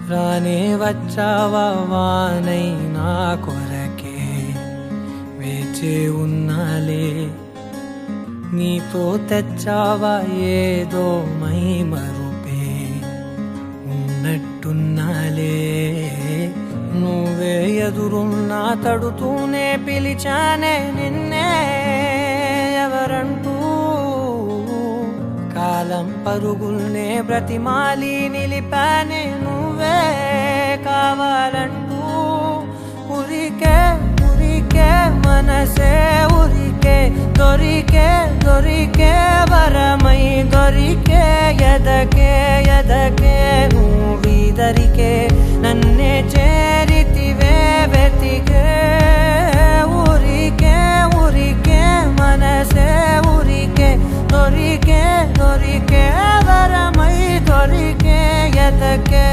రానే వచ్చావా వానై నా కొరకే వేచి ఉన్నాలే నీతో తెచ్చావా ఏదో మై మరుపే ఉన్నట్టున్నాలే నువ్వే ఎదురున్నా తడుతూనే పిలిచానే నిన్నే ఎవరంటూ కాలం పరుగుల్నే బ్రతిమాలి నిలిపానే నువ్వే కావాలంటూ ఉరికే ఉరికే మనసే ఉరికే దొరికే దొరికే వరమై దొరికే ఎదకే ఎదకే నువ్విదరికే నన్నే చేరితివే వెతికే ఊరికే ఊరికే మనసే ఊరికే దొరికే దొరికే వరమై దొరికే ఎదకే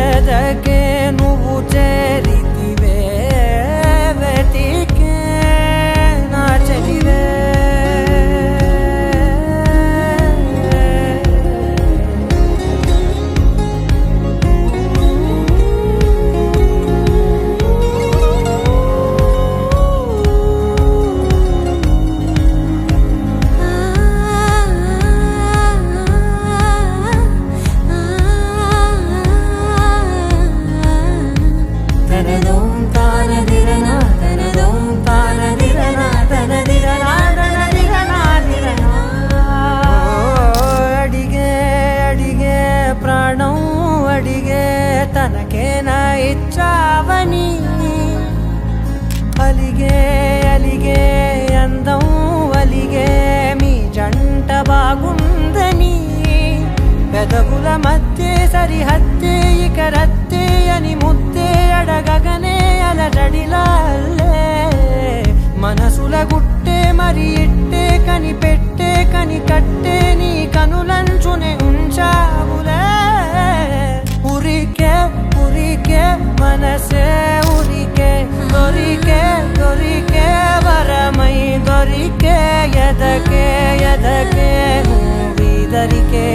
ఎదకే నువ్వు చేరితివే వెతికే నా చెలివే తనకేనా ఇచ్చావని అలిగే అలిగే అందం అలిగే మీ జంట బాగుందని పెదవుల మధ్య సరిహద్దే ఇక రత్తే అని ముద్దే అడగగనే అలజడిలాల్లే మనసుల గుట్టే మరి ఇట్టే కనిపెట్టే కని కట్టే నీ కనులంచునే ఉంచావులే ఉరికే ఉరికే మనసే ఉరికే దొరికే దొరికే వరమై దొరికే ఎదకే ఎదకే నువ్విదరికే